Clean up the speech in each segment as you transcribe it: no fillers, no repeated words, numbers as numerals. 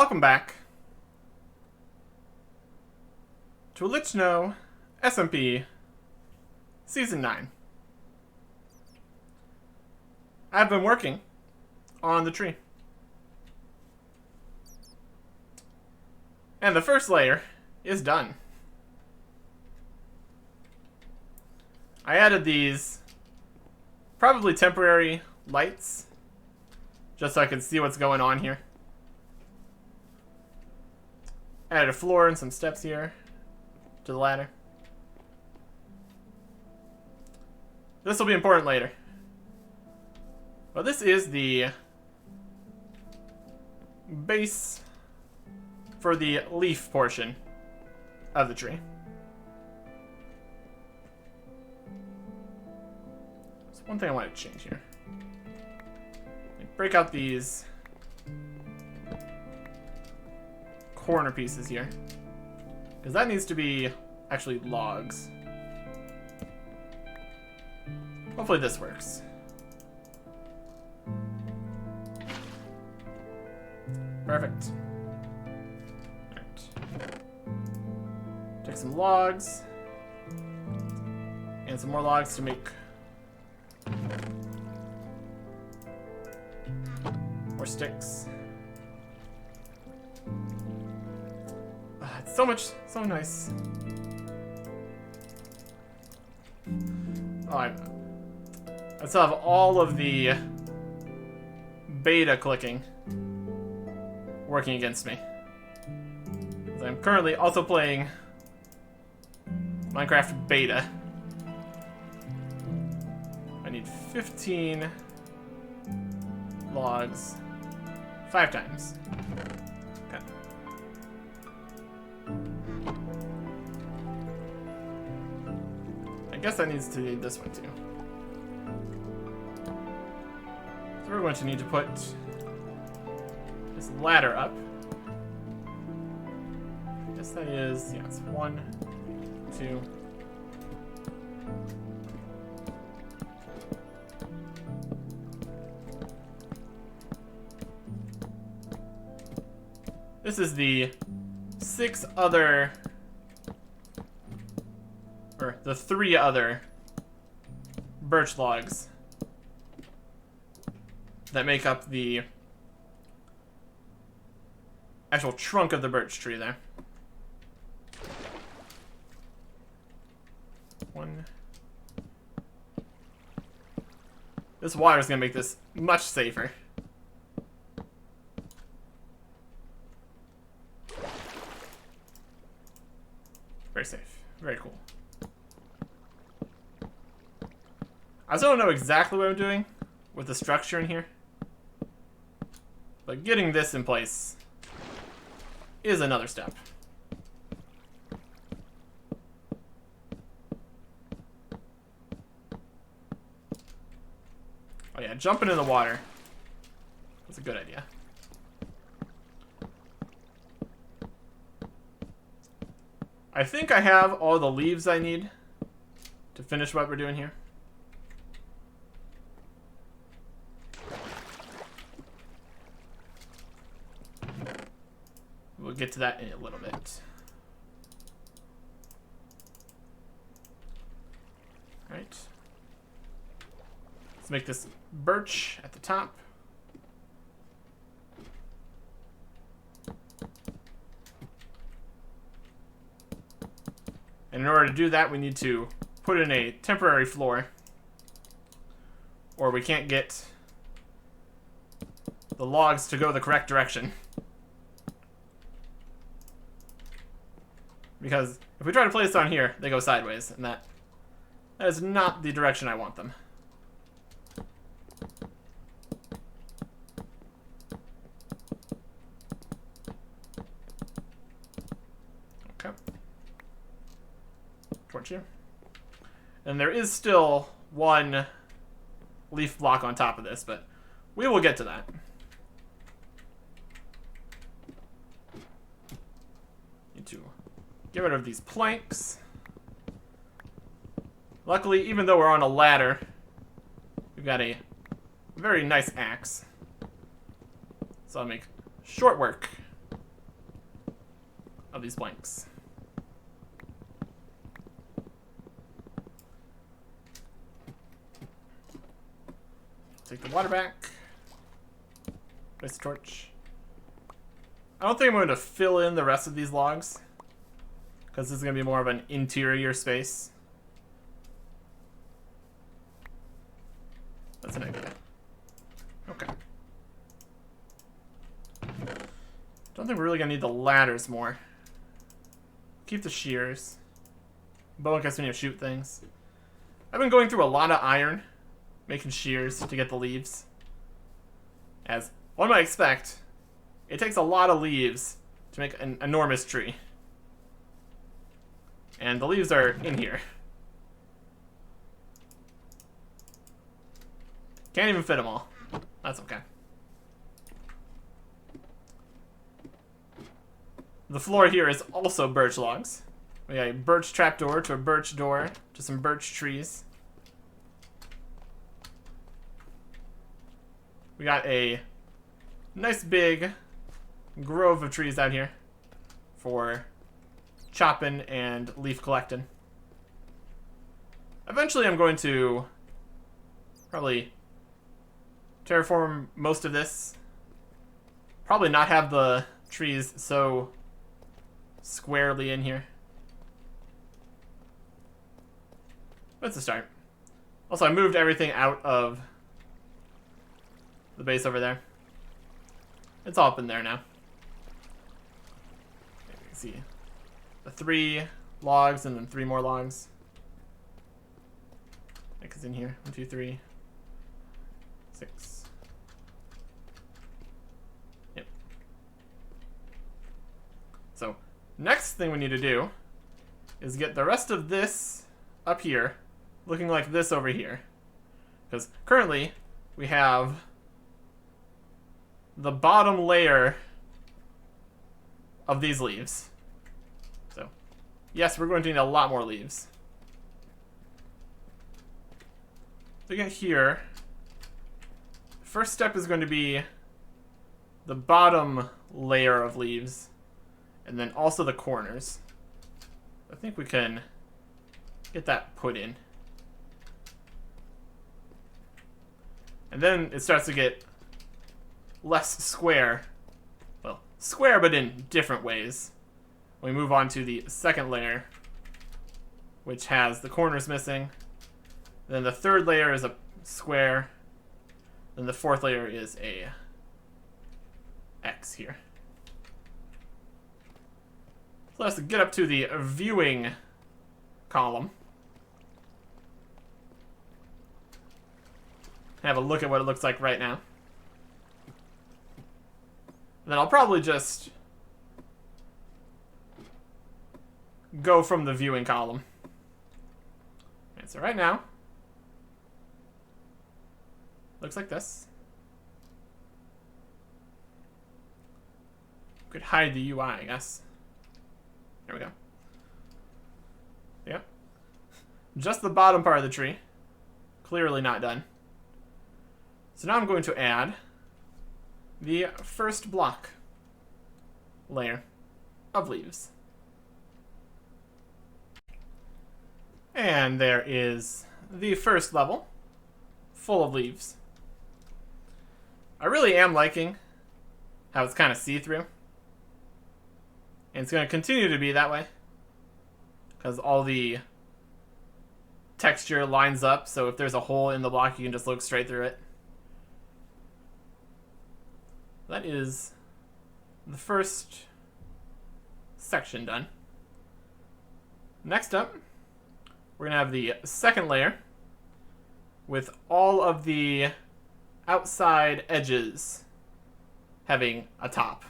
welcome back to Otlichno SMP Season 9. I've been working on the tree. And the first layer is done. I added these probably temporary lights just so I could see what's going on here. Added a floor and some steps here to the ladder. This will be important later. But this is the base for the leaf portion of the tree. There's one thing I want to change here. Break out these corner pieces here, because that needs to be actually logs. Hopefully this works. Perfect. Right. Take some logs and some more logs to make more sticks. It's so nice. Oh, I still have all of the beta clicking working against me. I'm currently also playing Minecraft beta. I need 15 logs 5 times. Okay. I guess that needs to be this one too. So we're going to need to put this ladder up. I guess that is, yeah, it's 1, 2. This is the 6 other, or the 3 other birch logs that make up the actual trunk of the birch tree there. 1. This water is going to make this much safer. Very safe. Very cool. I still don't know exactly what I'm doing with the structure in here, but getting this in place is another step. Oh yeah, jumping in the water was a good idea. I think I have all the leaves I need to finish what we're doing here. We'll get to that in a little bit. Alright. Let's make this birch at the top. And in order to do that, we need to put in a temporary floor, or we can't get the logs to go the correct direction. Because if we try to place down here, they go sideways, and that is not the direction I want them. Okay. Torch here. And there is still 1 leaf block on top of this, but we will get to that. Need to get rid of these planks. Luckily, even though we're on a ladder, we've got a very nice axe. So I'll make short work of these planks. Take the water back. Place the torch. I don't think I'm going to fill in the rest of these logs, because this is going to be more of an interior space. That's an idea. Okay. Don't think we're really going to need the ladders more. Keep the shears. Bow in case we need to shoot things. I've been going through a lot of iron, making shears to get the leaves. As one might expect, it takes a lot of leaves to make an enormous tree. And the leaves are in here. Can't even fit them all. That's okay. The floor here is also birch logs. We got a birch trapdoor to a birch door to some birch trees. We got a nice big grove of trees out here for chopping and leaf collecting. Eventually I'm going to probably terraform most of this. Probably not have the trees so squarely in here. That's a start. Also, I moved everything out of the base over there. It's all up in there now. You can see the 3 logs and then 3 more logs. Like it's in here. 1, 2, 3, 6. Yep. So, next thing we need to do is get the rest of this up here looking like this over here. Because currently we have the bottom layer of these leaves. So, yes, we're going to need a lot more leaves. So again here, first step is going to be the bottom layer of leaves, and then also the corners. I think we can get that put in. And then it starts to get less square. Well, square but in different ways. We move on to the second layer, which has the corners missing. Then the third layer is a square. Then the fourth layer is a X here. So let's get up to the viewing column. Have a look at what it looks like right now. Then I'll probably just go from the viewing column. Okay, so right now, looks like this. Could hide the UI, I guess. There we go. Yep. Just the bottom part of the tree. Clearly not done. So now I'm going to add the first block layer of leaves. And there is the first level, full of leaves. I really am liking how it's kind of see-through. And it's going to continue to be that way, because all the texture lines up, so if there's a hole in the block, you can just look straight through it. That is the first section done. Next up, we're going to have the second layer with all of the outside edges having a top.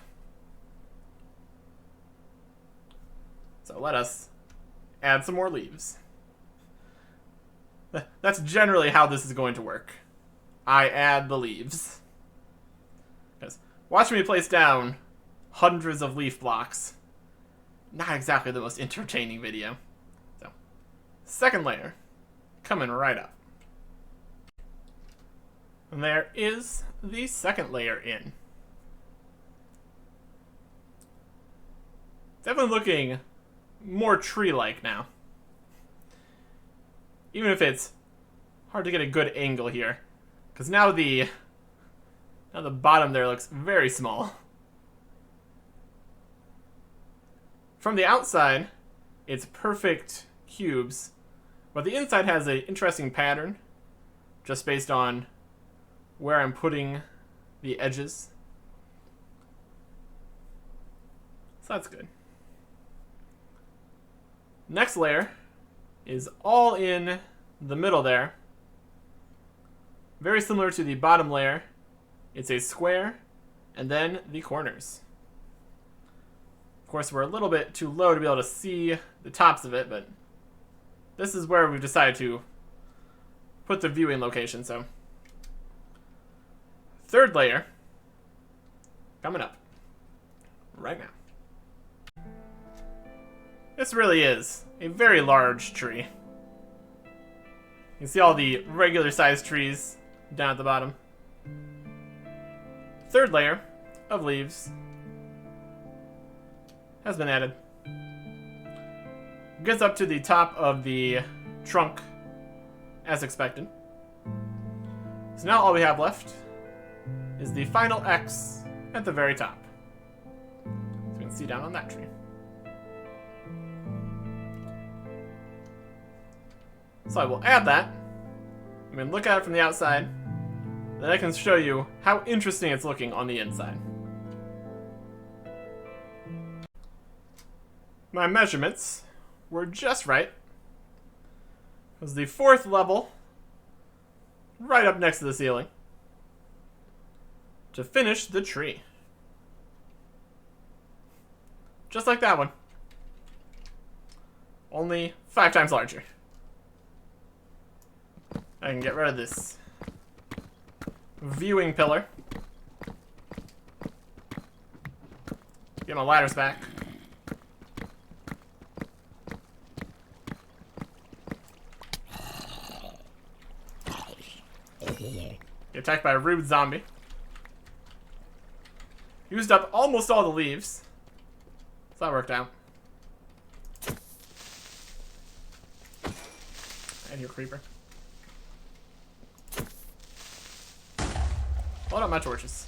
So let us add some more leaves. That's generally how this is going to work. I add the leaves. Because watch me place down hundreds of leaf blocks. Not exactly the most entertaining video. So, second layer, coming right up. And there is the second layer in. It's definitely looking more tree-like now. Even if it's hard to get a good angle here. Because now the bottom there looks very small. From the outside, it's perfect cubes. But the inside has an interesting pattern. Just based on where I'm putting the edges. So that's good. Next layer is all in the middle there. Very similar to the bottom layer. It's a square, and then the corners. Of course, we're a little bit too low to be able to see the tops of it, but this is where we've decided to put the viewing location, so. Third layer, coming up right now. This really is a very large tree. You can see all the regular sized trees down at the bottom. Third layer of leaves has been added. Gets up to the top of the trunk as expected. So now all we have left is the final X at the very top. So you can see down on that tree. So I will add that. I'm going to look at it from the outside. Then I can show you how interesting it's looking on the inside. My measurements were just right. It was the fourth level, right up next to the ceiling, to finish the tree. Just like that one. Only 5 times larger. I can get rid of this viewing pillar. Get my ladders back. Get attacked by a rude zombie. Used up almost all the leaves. So that worked out. And your creeper. Hold up my torches.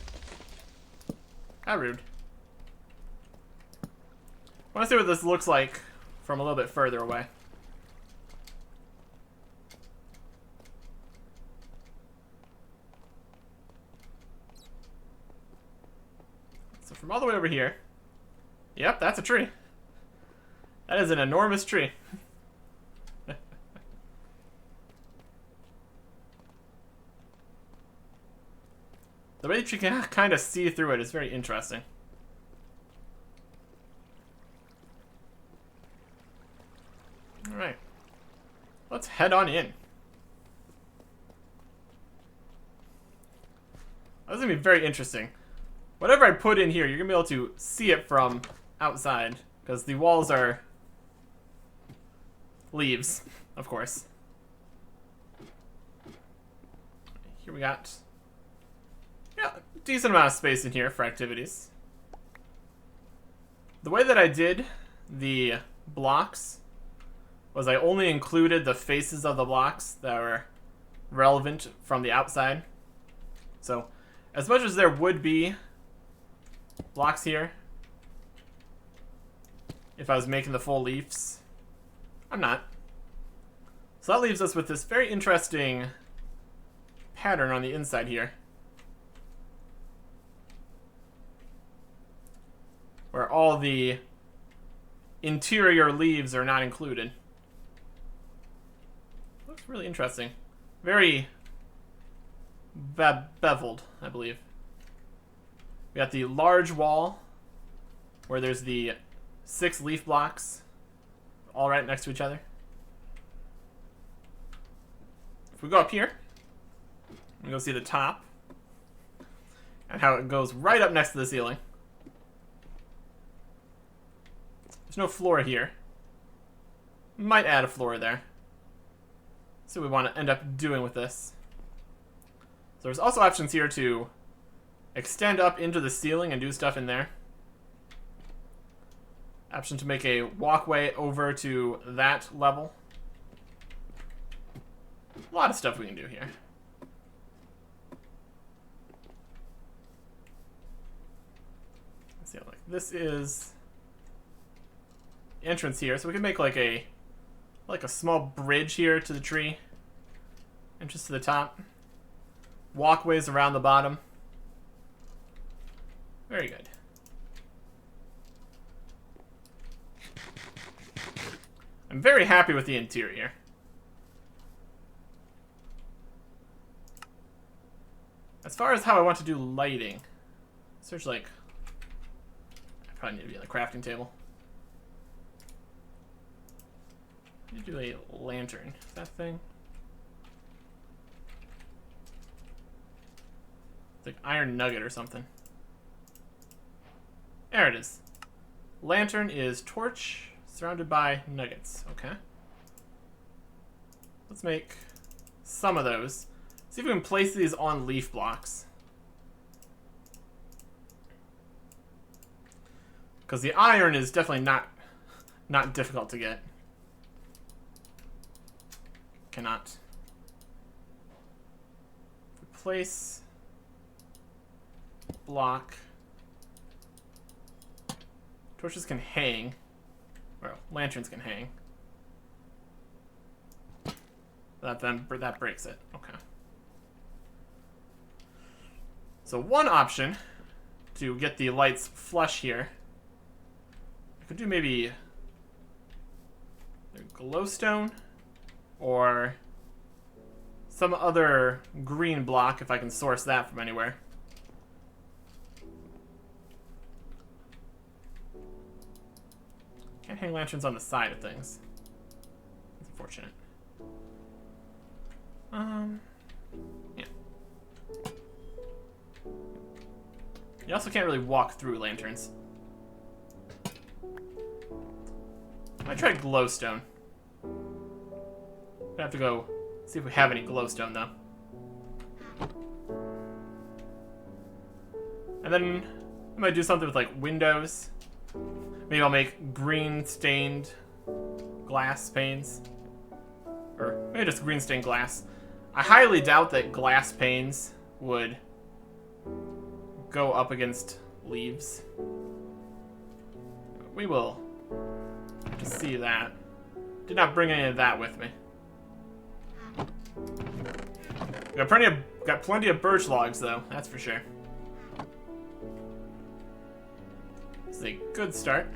How rude. I want to see what this looks like from a little bit further away. So from all the way over here. Yep, that's a tree. That is an enormous tree. The way that you can kind of see through it is very interesting. Alright. Let's head on in. This is going to be very interesting. Whatever I put in here, you're going to be able to see it from outside. Because the walls are leaves, of course. Here we got... yeah, decent amount of space in here for activities. The way that I did the blocks was I only included the faces of the blocks that were relevant from the outside. So, as much as there would be blocks here, if I was making the full leaves, I'm not. So that leaves us with this very interesting pattern on the inside here, where all the interior leaves are not included. Looks really interesting. Very beveled, I believe. We got the large wall, where there's the 6 leaf blocks, all right next to each other. If we go up here, we go see the top, and how it goes right up next to the ceiling. There's no floor here. Might add a floor there. See what we want to end up doing with this. So there's also options here to extend up into the ceiling and do stuff in there. Option to make a walkway over to that level. A lot of stuff we can do here. Let's see, like this is the entrance here, so we can make like a small bridge here to the tree. Entrance to the top. Walkways around the bottom. Very good. I'm very happy with the interior. As far as how I want to do lighting, search like, I probably need to be on the crafting table. I need to do a lantern. Is that thing? It's like iron nugget or something. There it is. Lantern is torch surrounded by nuggets. Okay. Let's make some of those. See if we can place these on leaf blocks. Because the iron is definitely not difficult to get. Cannot. Place block. Torches can hang. Well, lanterns can hang. That breaks it. Okay. So one option to get the lights flush here, I could do maybe glowstone or some other green block if I can source that from anywhere. Can't hang lanterns on the side of things. That's unfortunate. Yeah. You also can't really walk through lanterns. I tried glowstone. I have to go see if we have any glowstone though. And then I might do something with like windows. Maybe I'll make green stained glass panes. Or maybe just green stained glass. I highly doubt that glass panes would go up against leaves. We will just see that. Did not bring any of that with me. Got plenty of birch logs though, that's for sure. This is a good start.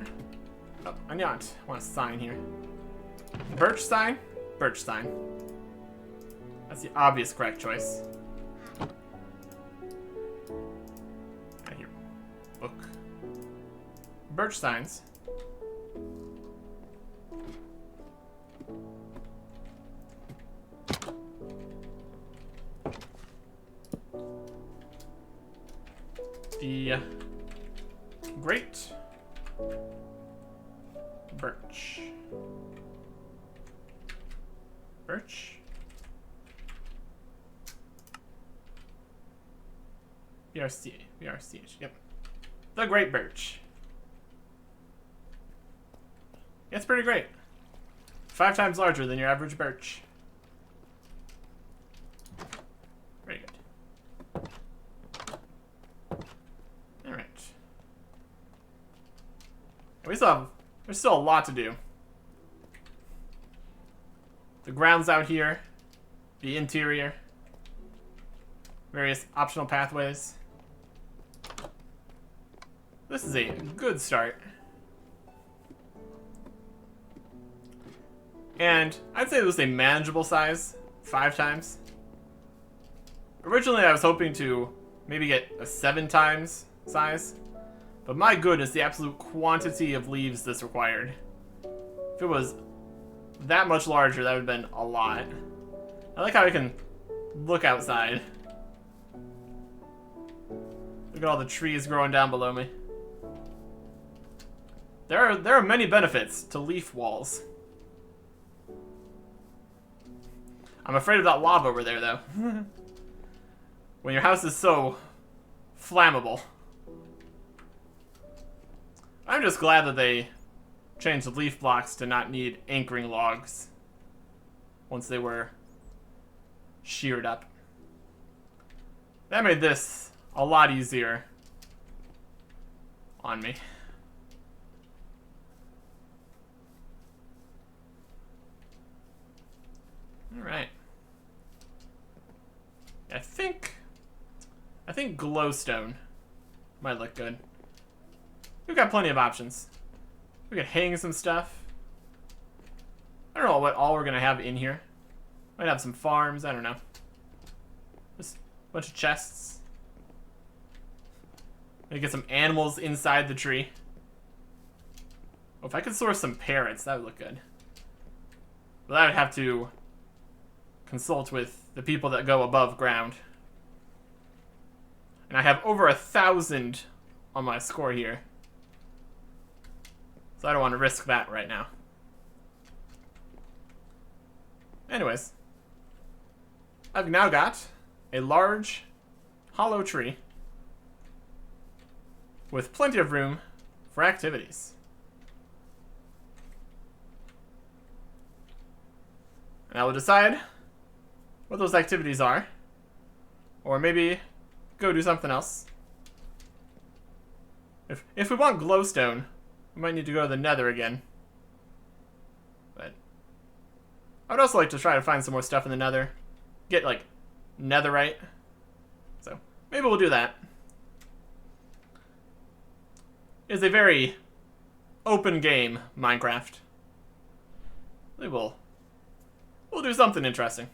Oh, I want a sign here. Birch sign? Birch sign. That's the obvious correct choice. Right here. Book. Birch signs. The great birch. Birch. BRC. Yep. The great birch. Yeah, it's pretty great. 5 times larger than your average birch. Very good. Alright. There's still a lot to do. The grounds out here. The interior. Various optional pathways. This is a good start. And I'd say it was a manageable size. 5 times. Originally I was hoping to maybe get a 7 times size. But my goodness, the absolute quantity of leaves this required. If it was that much larger, that would have been a lot. I like how I can look outside. Look at all the trees growing down below me. There are many benefits to leaf walls. I'm afraid of that lava over there, though. When your house is so flammable. I'm just glad that they changed the leaf blocks to not need anchoring logs once they were sheared up. That made this a lot easier on me. Alright. I think glowstone might look good. We've got plenty of options. We could hang some stuff. I don't know what all we're gonna have in here. Might have some farms, I don't know. Just a bunch of chests. Maybe get some animals inside the tree. Oh, if I could source some parrots, that would look good. But I would have to consult with the people that go above ground. And I have over 1,000 on my score here. So I don't want to risk that right now. Anyways. I've now got a large, hollow tree with plenty of room for activities. And I will decide what those activities are. Or maybe go do something else. If we want glowstone, we might need to go to the nether again. But I would also like to try to find some more stuff in the nether. Get, like, netherite. So, maybe we'll do that. It's a very open game, Minecraft. We'll do something interesting.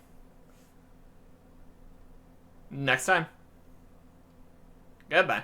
Next time. Goodbye.